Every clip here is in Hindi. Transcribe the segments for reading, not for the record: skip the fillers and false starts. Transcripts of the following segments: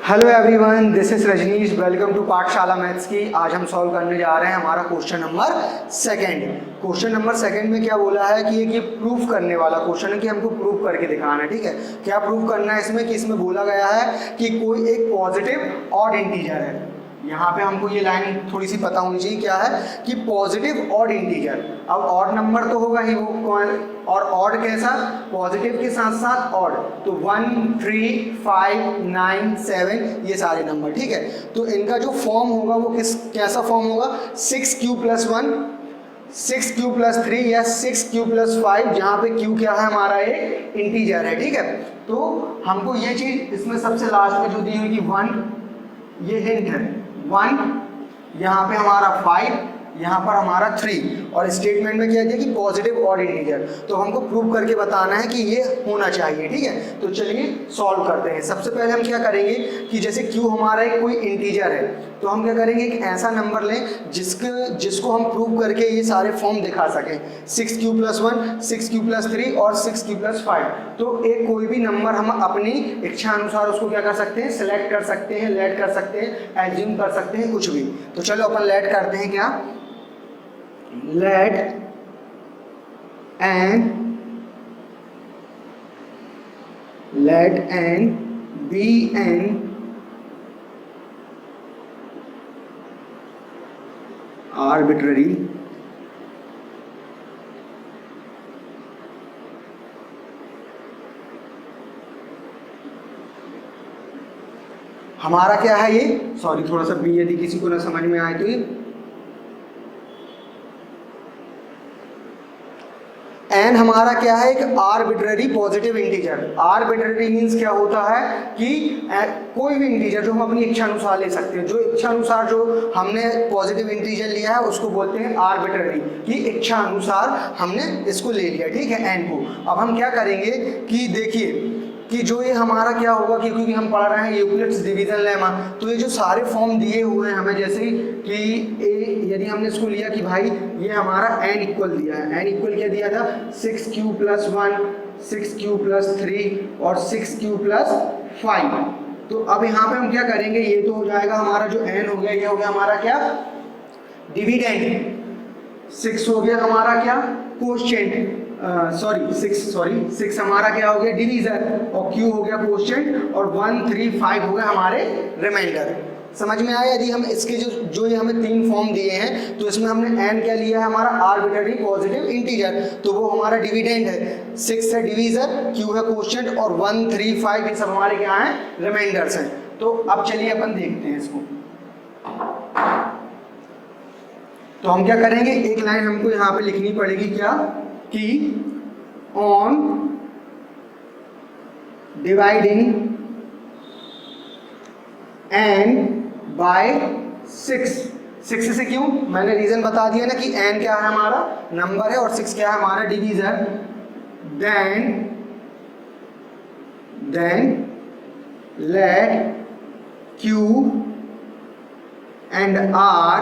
Hello everyone, this is Rajneesh. Welcome to Pathshala maths की। आज हम सॉल्व करने जा रहे हैं हमारा question number second. Question number second में क्या बोला है कि ये प्रूफ करने वाला क्वेश्चन है कि हमको प्रूफ करके दिखाना है। ठीक है, क्या प्रूफ करना है इसमें कि इसमें बोला गया है कि कोई एक पॉजिटिव ऑड इंटीजर है। यहाँ पे हमको ये लाइन थोड़ी सी पता होनी चाहिए, क्या है कि पॉजिटिव ऑड इंटीजर। अब ऑड नंबर तो होगा ही वो कौन, और ऑड कैसा, पॉजिटिव के साथ साथ ऑड। तो 1 3 5 9 7 ये सारे नंबर। ठीक है, तो इनका जो फॉर्म होगा वो कैसा फॉर्म होगा, 6q + 1 6q + 3 या 6q + 5, जहाँ पे q क्या है हमारा एक इंटीजर है। ठीक है, तो हमको ये चीज इसमें सबसे लास्ट में जो दी हुई कि 1, ये हिंट है 1, यहाँ पे हमारा 5, यहाँ पर हमारा 3, और स्टेटमेंट में क्या दिया कि पॉजिटिव ऑड इंटीजर। तो हमको प्रूव करके बताना है कि ये होना चाहिए। ठीक है, तो चलिए सॉल्व करते हैं। सबसे पहले हम क्या करेंगे कि जैसे q हमारा एक कोई इंटीजर है, तो हम क्या करेंगे एक ऐसा नंबर लें जिसको हम प्रूव करके ये सारे फॉर्म दिखा सकें। 6q + 1 6q + 3 और 6q + 5। तो एक कोई भी नंबर हम अपनी इच्छा अनुसार उसको क्या कर सकते हैं, सिलेक्ट कर सकते हैं, लेट कर सकते हैं, एज्यूम कर सकते हैं, कुछ भी। तो चलो अपन लेट करते हैं। क्या, let n be an arbitrary हमारा क्या है ये, सॉरी थोड़ा सा बी यदि किसी को ना समझ में आए तो ये एन हमारा क्या है, एक arbitrary positive integer. Arbitrary means क्या होता है कि कोई भी इंटीजर जो हम अपनी इच्छा अनुसार ले सकते हैं। जो इच्छा अनुसार जो हमने पॉजिटिव इंटीजर लिया है उसको बोलते हैं आर्बिट्ररी, कि इच्छा अनुसार हमने इसको ले लिया। ठीक है, एन को। अब हम क्या करेंगे कि देखिए कि जो ये हमारा क्या होगा कि क्योंकि हम पढ़ रहे हैं यूक्लिड्स डिवीजन लेमा, तो ये जो सारे फॉर्म दिए हुए हैं हमें, जैसे कि यदि हमने इसको लिया कि भाई ये हमारा n इक्वल दिया है, n इक्वल क्या दिया था, 6q + 1 6q + 3 और 6q + 5। तो अब यहाँ पे हम क्या करेंगे, ये तो हो जाएगा हमारा जो n हो गया, ये हो गया हमारा क्या, डिविडेंड। 6 हो गया हमारा क्या, कोशेंट, सॉरी 6 हमारा क्या हो गया, डिवीजर, और q हो गया कोशेंट, और 1 3 5 हो गए हमारे रिमाइंडर। समझ में आया। यदि हम इसके जो ये हमें 3 फॉर्म दिए हैं, तो इसमें हमने n क्या लिया है, हमारा आर्बिट्ररी पॉजिटिव इंटीजर, तो वो हमारा डिविडेंड है। 6 है डिवीजर, q है कोशेंट, और 1 3 5 ये सब हमारे क्या हैं, रिमाइंडर्स हैं। तो अब चलिए अपन देखते हैं इसको। तो हम क्या करेंगे, एक लाइन हमको यहाँ पे लिखनी पड़ेगी, क्या कि ऑन डिवाइडिंग n बाय 6 से क्यों, मैंने रीजन बता दिया ना कि n क्या है हमारा नंबर है और 6 क्या है हमारा divisor. Then let q and r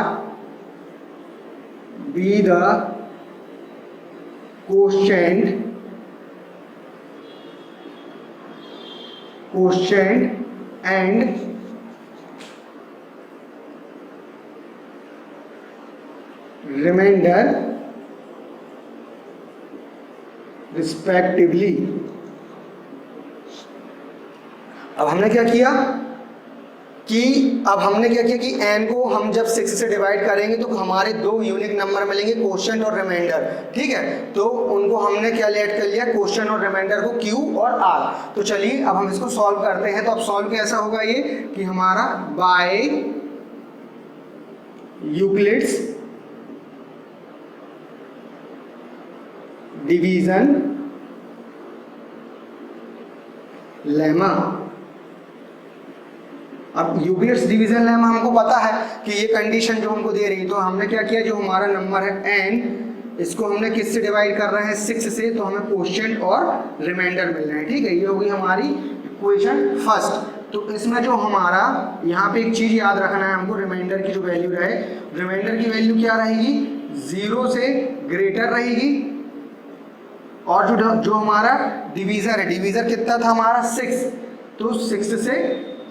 be the quotient and remainder respectively। अब हमने क्या किया कि n को हम जब 6 से डिवाइड करेंगे तो हमारे 2 यूनिक नंबर मिलेंगे, क्वोशेंट और रिमाइंडर। ठीक है, तो उनको हमने क्या लेट कर लिया, क्वोशेंट और रिमाइंडर को q और r। तो चलिए अब हम इसको सॉल्व करते हैं। तो अब सॉल्व कैसा होगा ये कि हमारा बाय यूक्लिड्स डिवीजन लेमा। अब यूक्लिड्स डिवीजन लेमा हमको पता है कि ये कंडीशन जो हमको दे रही है, तो हमने क्या किया, जो हमारा नंबर है n, इसको हमने किससे डिवाइड कर रहे हैं, 6 से, तो हमें क्वोशेंट और रिमाइंडर मिल रहे हैं। ठीक है, ये होगी हमारी इक्वेशन फर्स्ट। तो इसमें जो हमारा यहाँ पे एक चीज याद रखना है हमको, रिमाइंडर की जो वैल्यू रहे, रिमाइंडर की वैल्यू क्या रहेगी, 0 से ग्रेटर रहेगी, और जो हमारा डिवीजर है, डिवीजर कितना था हमारा 6, तो 6 से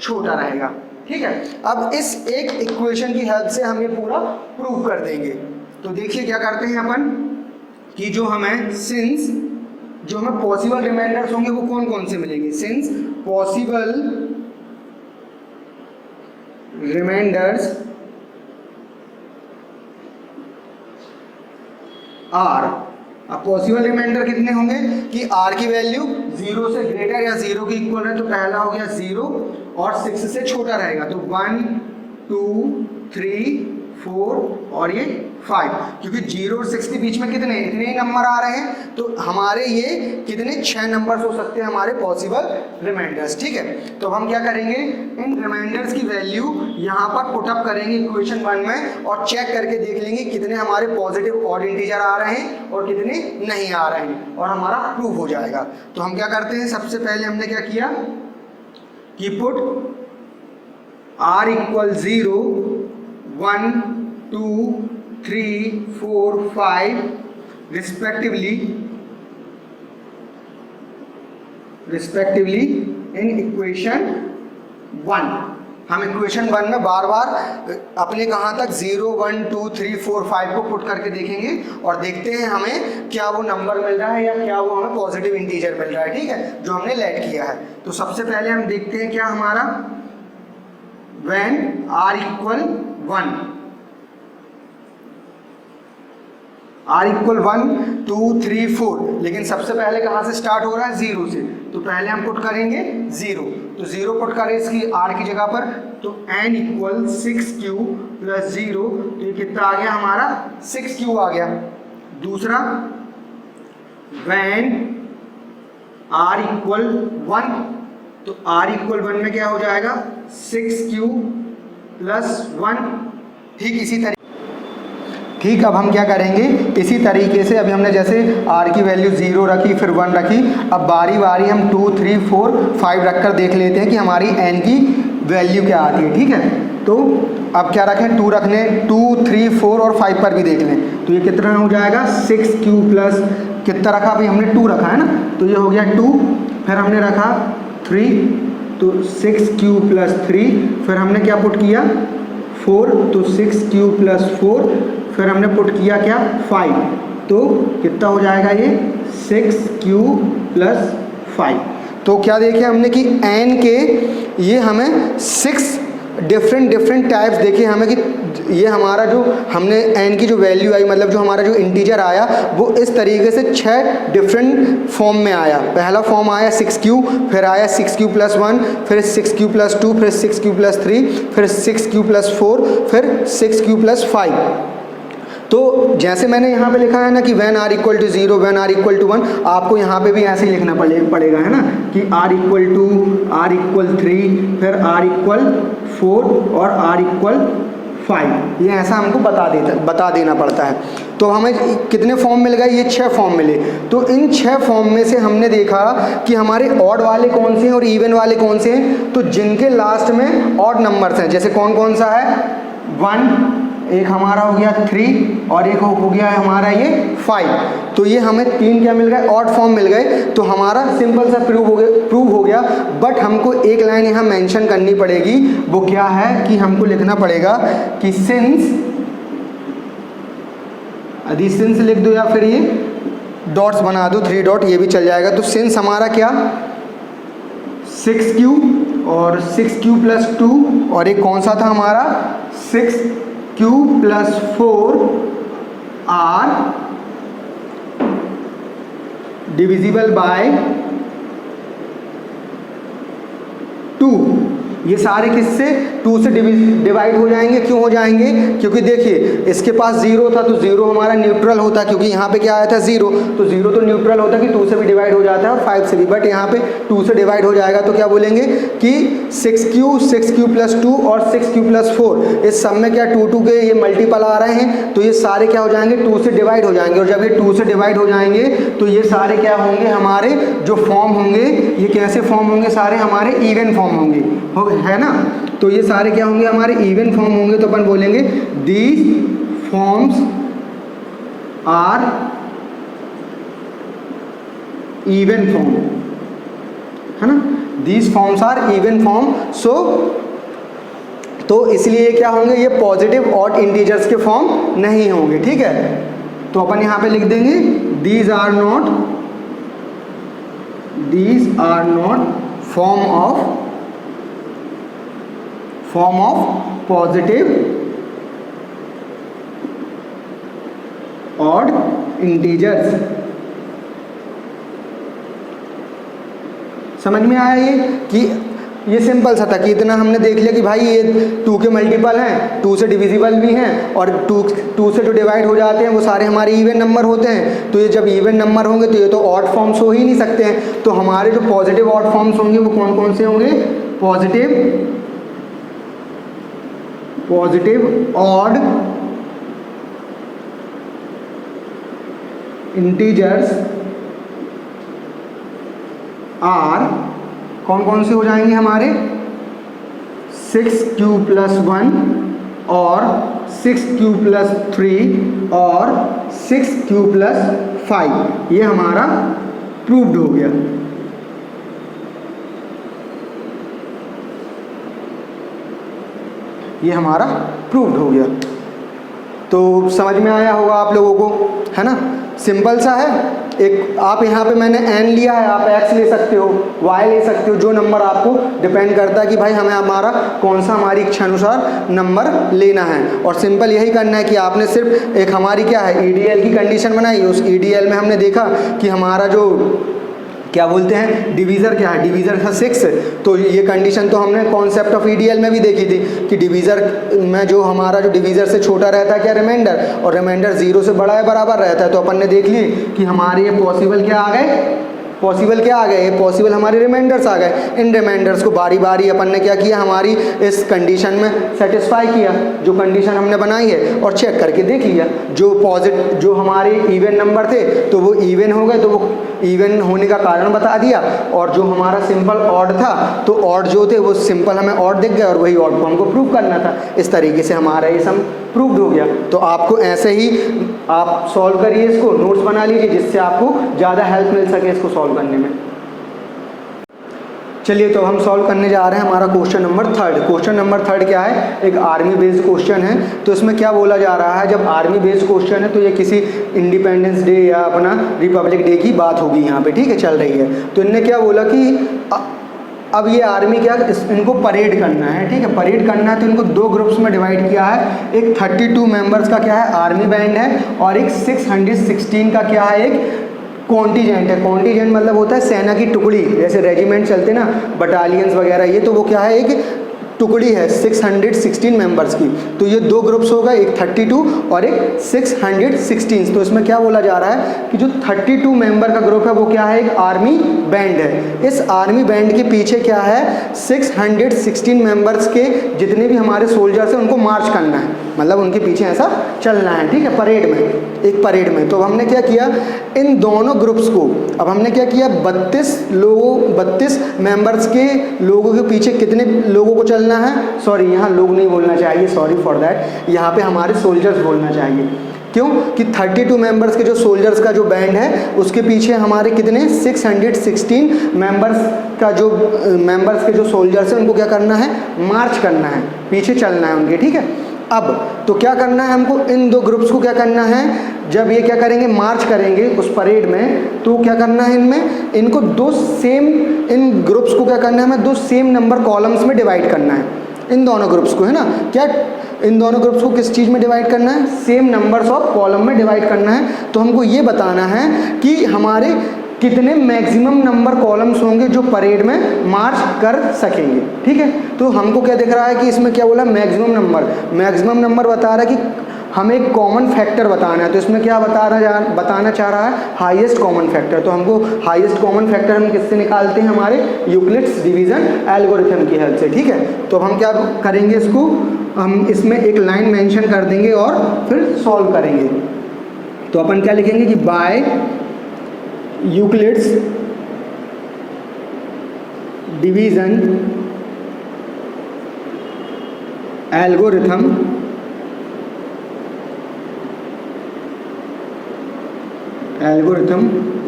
छोटा रहेगा। ठीक है, अब इस एक इक्वेशन की हेल्प से हम ये पूरा प्रूव कर देंगे। तो देखिए क्या करते हैं अपन कि जो हमें सिंस जो हमें पॉसिबल रिमाइंडर्स होंगे वो कौन कौन से मिलेंगे, सिंस पॉसिबल रिमाइंडर्स आर, अब पॉसिबल रिमाइंडर कितने होंगे कि आर की वैल्यू 0 से ग्रेटर या 0 के इक्वल है, तो पहला हो गया 0 और 6 से छोटा रहेगा, तो 1 2 3 4 और ये 5, क्योंकि 0 और 6 के बीच में कितने इतने ही नंबर आ रहे हैं, तो हमारे ये कितने 6 नंबर्स हो सकते हैं हमारे पॉसिबल रिमाइंडर्स। ठीक है, तो हम क्या करेंगे, इन रिमाइंडर्स की वैल्यू यहाँ पर पुट अप करेंगे इक्वेशन 1 में और चेक करके देख लेंगे कितने हमारे पॉजिटिव ऑड इंटीजर आ रहे हैं और कितने नहीं आ रहे हैं, और हमारा प्रूफ हो जाएगा। तो हम क्या करते हैं, सबसे पहले हमने क्या किया कि put r equal 0 1 2 3 4 5 respectively in equation 1। हम इक्वेशन 1 में बार बार अपने कहाँ तक 0 1 2 3 4 5 को पुट करके देखेंगे और देखते हैं हमें क्या वो नंबर मिल रहा है या क्या वो हमें पॉजिटिव इंटीजर मिल रहा है। ठीक है, जो हमने लेट किया है। तो सबसे पहले हम देखते हैं क्या हमारा when r equal 1, r equal 1 2 3 4, लेकिन सबसे पहले कहाँ से स्टार्ट हो रहा है, 0 से, तो पहले हम पुट करेंगे 0, तो 0 पुट करें इसकी r की जगह पर, तो n इक्वल 6q प्लस 0, तो ये कितना आ गया हमारा 6q आ गया। दूसरा when r इक्वल 1, तो r इक्वल 1 में क्या हो जाएगा 6q प्लस 1। ठीक इसी तरीके ठीक, अब हम क्या करेंगे, इसी तरीके से अभी हमने जैसे r की वैल्यू 0 रखी फिर 1 रखी, अब बारी बारी हम 2 3 4 5 रखकर देख लेते हैं कि हमारी n की वैल्यू क्या आती है। ठीक है, तो अब क्या रखें, 2 रखने, 2 3 4 और 5 पर भी देख लें, तो ये कितना हो जाएगा 6q प्लस कितना रखा, अभी हमने 2 रखा है ना, तो ये हो गया 2, फिर हमने रखा 3, तो 6q प्लस 3, फिर हमने क्या पुट किया 4, तो 6q प्लस 4, फिर हमने पुट किया क्या 5, तो कितना हो जाएगा ये 6q प्लस 5। तो क्या देखे हमने कि n के ये हमें 6 डिफरेंट टाइप्स देखे हमें कि ये हमारा जो हमने n की जो वैल्यू आई, मतलब जो हमारा जो इंटीजर आया वो इस तरीके से 6 डिफरेंट फॉर्म में आया। पहला फॉर्म आया 6q, फिर आया 6q प्लस 1, फिर 6q प्लस 2, फिर 6q प्लस 3, फिर 6q प्लस 4, फिर 6q प्लस 5। तो जैसे मैंने यहाँ पे लिखा है ना कि when r equal to 0 when r equal to 1, आपको यहाँ पे भी ऐसे ही लिखना पड़ेगा है ना कि r equal to, r equal 3, फिर r इक्वल 4 और r इक्वल 5, ये ऐसा हमको बता देना पड़ता है। तो हमें कितने फॉर्म मिल गए, ये 6 फॉर्म मिले। तो इन 6 फॉर्म में से हमने देखा कि हमारे ऑड वाले कौन से हैं और इवन वाले कौन से हैं, तो जिनके लास्ट में ऑड नंबर्स हैं, जैसे कौन कौन सा है 1, एक हमारा हो गया 3 और एक हो गया है हमारा ये 5, तो ये हमें 3 क्या मिल गए, ऑड फॉर्म मिल गए। तो हमारा सिंपल सा प्रूव हो गया। बट हमको एक लाइन यहाँ मेंशन करनी पड़ेगी, वो क्या है कि हमको लिखना पड़ेगा कि सिंस, यदि सिंस लिख दो या फिर ये डॉट्स बना दो 3 डॉट, ये भी चल जाएगा। तो सिंस हमारा क्या 6q और 6q प्लस 2 और एक कौन सा था हमारा 6q plus 4 are divisible by 2। ये सारे किससे 2 से डिवाइड हो जाएंगे। क्यों हो जाएंगे, क्योंकि देखिए इसके पास 0 था तो 0 हमारा न्यूट्रल होता, क्योंकि यहाँ पे क्या आया था 0, तो 0 तो न्यूट्रल होता कि 2 से भी डिवाइड हो जाता है और 5 से भी, बट यहाँ पे 2 से डिवाइड हो जाएगा। तो क्या बोलेंगे कि 6q प्लस 2 और 6q प्लस 4, इस सब में क्या 2 के ये मल्टीपल आ रहे हैं, तो ये सारे क्या हो जाएंगे 2 से डिवाइड हो जाएंगे। और जब ये 2 से डिवाइड हो जाएंगे तो ये सारे क्या होंगे, हमारे जो फॉर्म होंगे ये कैसे फॉर्म होंगे, सारे हमारे इवन फॉर्म होंगे, है ना। तो ये सारे क्या होंगे, हमारे इवन फॉर्म होंगे। तो अपन बोलेंगे these forms are even form, है ना, these forms are even form, so तो इसलिए क्या होंगे, ये पॉजिटिव ऑड इंटीजर्स के फॉर्म नहीं होंगे, ठीक है। तो अपन यहाँ पे लिख देंगे these are not form of positive odd integers. समझ में आया ये कि ये सिंपल सा था कि इतना हमने देख लिया कि भाई ये 2 के मल्टीपल हैं, 2 से डिविजिबल भी हैं, और 2 से जो डिवाइड हो जाते हैं वो सारे हमारे इवन नंबर होते हैं। तो ये जब इवन नंबर होंगे तो ये तो ऑड फॉर्म्स हो ही नहीं सकते हैं। तो हमारे जो पॉजिटिव ऑड फॉर्म्स होंगे वो कौन कौन से होंगे, पॉजिटिव ऑड इंटीजर्स आर कौन कौन से हो जाएंगे हमारे, 6q + 1 और 6q + 3 और 6q + 5। ये हमारा प्रूव्ड हो गया। ये हमारा प्रूव्ड हो गया। तो समझ में आया होगा आप लोगों को, है ना, सिंपल सा है। एक आप यहाँ पे मैंने n लिया है, आप x ले सकते हो, y ले सकते हो, जो नंबर आपको डिपेंड करता है कि भाई हमें हमारा कौन सा हमारी इच्छा अनुसार नंबर लेना है। और सिंपल यही करना है कि आपने सिर्फ एक हमारी क्या है EDL की कंडीशन बनाई, उस EDL में हमने देखा कि हमारा जो क्या बोलते हैं डिवीज़र क्या है, डिवीज़र था 6। तो ये कंडीशन तो हमने कॉन्सेप्ट ऑफ EDL में भी देखी थी कि डिवीज़र में जो हमारा जो डिवीज़र से छोटा रहता है क्या, रिमाइंडर, और रिमाइंडर 0 से बड़ा है बराबर रहता है। तो अपन ने देख ली कि हमारे ये पॉसिबल क्या आ गए, ये पॉसिबल हमारे रिमाइंडर्स आ गए। इन रिमाइंडर्स को बारी बारी अपन ने क्या किया, हमारी इस कंडीशन में सेटिस्फाई किया जो कंडीशन हमने बनाई है, और चेक करके देख लिया जो हमारे इवन नंबर थे तो वो इवन हो गए, तो वो इवन होने का कारण बता दिया। और जो हमारा सिंपल ऑड था तो ऑड जो थे वो सिंपल हमें ऑड दिख गए, और वही ऑड को हमको प्रूव करना था। इस तरीके से हमारा ये सम प्रूव्ड हो गया। तो आपको ऐसे ही आप सॉल्व करिए, इसको नोट्स बना लीजिए जिससे आपको ज़्यादा हेल्प मिल सके इसको सॉल्व करने में। चलिए तो हम सॉल्व करने जा रहे हैं हमारा क्वेश्चन नंबर 3। क्वेश्चन नंबर 3 क्या है, एक आर्मी बेस्ड क्वेश्चन है। तो इसमें क्या बोला जा रहा है, जब आर्मी बेस्ड क्वेश्चन है तो ये किसी इंडिपेंडेंस डे या अपना रिपब्लिक डे की बात होगी यहाँ पे, ठीक है, चल रही है। तो इनने क्या बोला कि अब ये आर्मी क्या इनको परेड करना है, ठीक है, परेड करना है। तो इनको 2 ग्रुप्स में डिवाइड किया है। एक 32 मेंबर्स का क्या है आर्मी बैंड है, और एक 616 का क्या है एक कॉन्टीजेंट है। कॉन्टीजेंट मतलब होता है सेना की टुकड़ी, जैसे रेजिमेंट चलते ना, बटालियंस वगैरह, ये तो वो क्या है एक टुकड़ी है 616 मेंबर्स की। तो ये 2 ग्रुप्स होगा, एक 32 और एक 616। तो इसमें क्या बोला जा रहा है कि जो 32 मेंबर का ग्रुप है वो क्या है, एक आर्मी बैंड है। इस आर्मी बैंड के पीछे क्या है, 616 मेंबर्स के जितने भी हमारे सोल्जर्स हैं उनको मार्च करना है, मतलब उनके पीछे ऐसा चलना है, ठीक है, परेड में, एक परेड में। तो हमने क्या किया, इन दोनों ग्रुप्स को अब हमने क्या किया, 32 मेंबर्स के लोगों के पीछे कितने लोगों को चलना है, सॉरी यहाँ लोग नहीं बोलना चाहिए, सॉरी फॉर दैट, यहाँ पे हमारे सोल्जर्स बोलना चाहिए। क्यों कि 32 मेंबर्स के जो सोल्जर्स का जो बैंड है उसके पीछे हमारे कितने 616 मेंबर्स का जो मेंबर्स के जो सोल्जर्स हैं उनको क्या करना है, मार्च करना है, पीछे चलना है उनके, ठीक है। अब तो क्या करना है हमको, इन 2 ग्रुप्स को क्या करना है, जब ये क्या करेंगे मार्च करेंगे उस परेड में, तो क्या करना है इनमें, इनको 2 सेम, इन ग्रुप्स को क्या करना है, हमें 2 सेम नंबर कॉलम्स में डिवाइड करना है, इन दोनों ग्रुप्स को, है ना। क्या इन दोनों ग्रुप्स को किस चीज़ में डिवाइड करना है, सेम नंबर्स ऑफ कॉलम में डिवाइड करना है। तो हमको ये बताना है कि हमारे कितने मैक्सिमम नंबर कॉलम्स होंगे जो परेड में मार्च कर सकेंगे, ठीक है। तो हमको क्या दिख रहा है कि इसमें क्या बोला, मैक्सिमम नंबर बता रहा है कि हमें एक कॉमन फैक्टर बताना है। तो इसमें क्या बताना चाह रहा है, हाईएस्ट कॉमन फैक्टर। तो हमको हाईएस्ट कॉमन फैक्टर हम किससे निकालते हैं, हमारे यूक्लिड्स डिवीजन एल्गोरिथम की हेल्प से, ठीक है। तो हम क्या करेंगे, इसको हम इसमें एक लाइन मेंशन कर देंगे और फिर सॉल्व करेंगे। तो अपन क्या लिखेंगे कि by Euclid's division algorithm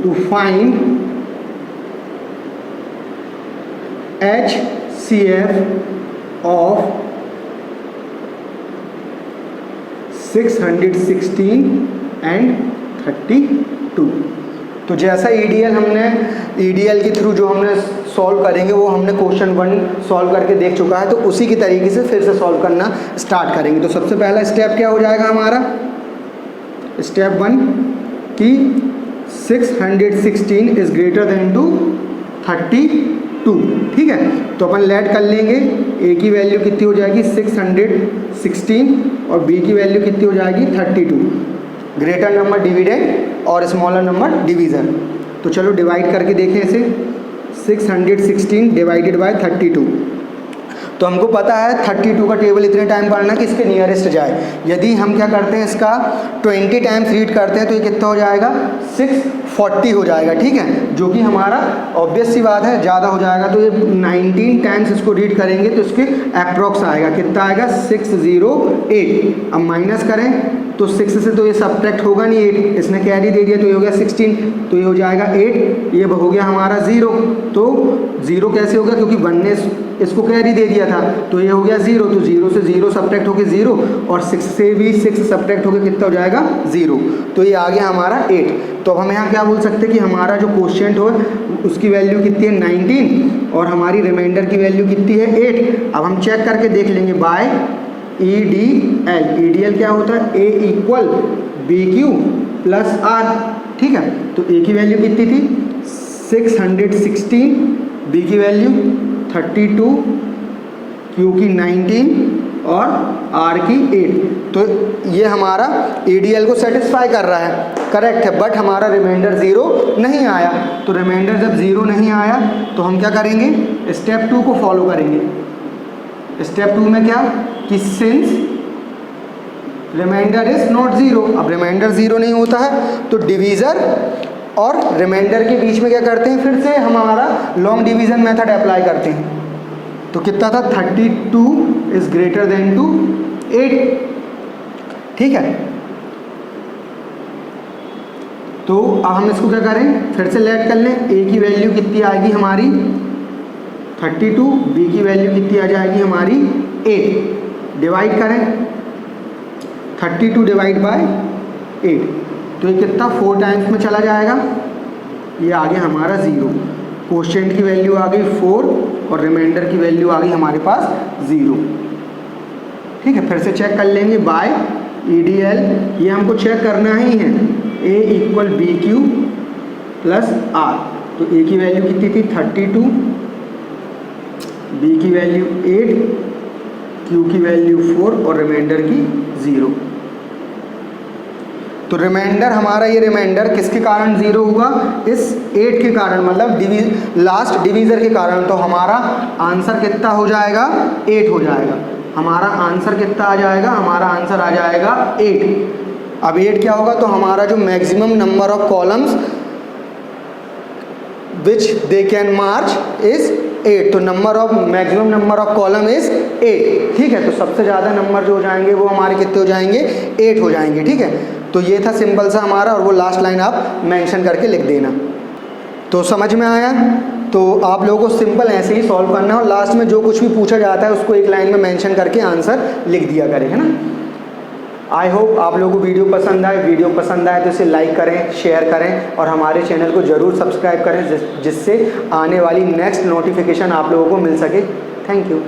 to find HCF of 616 and 32। तो जैसा EDL हमने EDL के थ्रू जो हमने सॉल्व करेंगे वो हमने क्वेश्चन 1 सॉल्व करके देख चुका है, तो उसी की तरीके से फिर से सॉल्व करना स्टार्ट करेंगे। तो सबसे पहला स्टेप क्या हो जाएगा हमारा, स्टेप 1 कि 616 इज ग्रेटर देन टू 32, ठीक है। तो अपन लेट कर लेंगे, ए की वैल्यू कितनी हो जाएगी 616 और बी की वैल्यू कितनी हो जाएगी 32। ग्रेटर नंबर डिविडेंड और स्मॉलर नंबर डिवीज़र। तो चलो डिवाइड करके देखें इसे, 616 डिवाइडेड बाय 32। तो हमको पता है 32 का टेबल इतने टाइम पढ़ना कि इसके नियरेस्ट जाए। यदि हम क्या करते हैं इसका 20 टाइम्स रीड करते हैं तो ये कितना हो जाएगा 640 हो जाएगा, ठीक है, जो कि हमारा ऑब्वियस सी बात है ज़्यादा हो जाएगा। तो ये 19 टाइम्स इसको रीड करेंगे तो इसके अप्रॉक्स आएगा, कितना आएगा 608। अब माइनस करें तो 6 से तो ये सब्ट्रैक्ट होगा नहीं, 8 इसने कैरी दे दिया तो ये हो गया 16, तो ये हो जाएगा 8, ये हो गया हमारा 0। तो 0 कैसे होगा, क्योंकि 1 ने इसको कैरी दे दिया था, तो ये हो गया 0। तो 0 से 0 सब्ट्रैक्ट होकर 0 और 6 से भी 6 सब्ट्रैक्ट होकर कितना हो जाएगा 0। तो ये आ गया हमारा 8। तो अब हम यहाँ क्या बोल सकते हैं कि हमारा जो क्वोशिएंट हो उसकी वैल्यू कितनी है 19 और हमारी रिमाइंडर की वैल्यू कितनी है 8। अब हम चेक करके देख लेंगे बाय EDL। EDL क्या होता है, A equal BQ plus R, ठीक है। तो A की वैल्यू कितनी थी 616, B की वैल्यू 32, Q की 19 और R की 8। तो ये हमारा EDL को सेटिस्फाई कर रहा है, करेक्ट है, बट हमारा रिमाइंडर 0 नहीं आया। तो रिमाइंडर जब 0 नहीं आया तो हम क्या करेंगे, स्टेप 2 को फॉलो करेंगे। स्टेप 2 में क्या कि सिंस रिमाइंडर इज नॉट 0, अब रिमाइंडर 0 नहीं होता है तो डिवीज़र और रिमाइंडर के बीच में क्या करते हैं, फिर से हमारा लॉन्ग डिवीज़न मेथड अप्लाई करते हैं। तो कितना था 32 इज ग्रेटर देन टू 8, ठीक है। तो अब हम इसको क्या करें, फिर से लेट कर लें। ए की वैल्यू कितनी आएगी हमारी 32, बी की वैल्यू कितनी आ जाएगी हमारी 8। डिवाइड करें 32 डिवाइड बाय 8, तो ये कितना 4 टाइम्स में चला जाएगा, ये आ गया हमारा 0। क्वोशिएंट की वैल्यू आ गई 4 और रिमाइंडर की वैल्यू आ गई हमारे पास 0, ठीक है। फिर से चेक कर लेंगे बाय EDL, ये हमको चेक करना ही है, A equal BQ plus R। तो A की वैल्यू कितनी थी 32, B की वैल्यू 8, Q की वैल्यू 4 और रिमाइंडर की 0। तो रिमाइंडर हमारा, ये रिमाइंडर किसके कारण 0 हुआ, इस 8 के कारण, मतलब लास्ट डिवीज़र के कारण। तो हमारा आंसर कितना हो जाएगा 8 हो जाएगा। हमारा आंसर कितना आ जाएगा, हमारा आंसर आ जाएगा 8। अब 8 क्या होगा, तो हमारा जो maximum number of columns which they can March is 8। तो maximum number of column is 8, ठीक है। तो सबसे ज़्यादा नंबर जो हो जाएंगे वो हमारे कितने हो जाएंगे 8 हो जाएंगे, ठीक है। तो ये था सिंपल सा हमारा, और वो लास्ट लाइन आप मेंशन करके लिख देना। तो समझ में आया, तो आप लोगों को सिंपल ऐसे ही सॉल्व करना है और लास्ट में जो कुछ भी पूछा जाता है उसको एक लाइन में मेंशन करके आंसर लिख दिया करें, है ना। आई होप आप लोगों को वीडियो पसंद आए। वीडियो पसंद आए तो इसे लाइक करें, शेयर करें और हमारे चैनल को ज़रूर सब्सक्राइब करें, जिससे आने वाली नेक्स्ट नोटिफिकेशन आप लोगों को मिल सके। Thank you.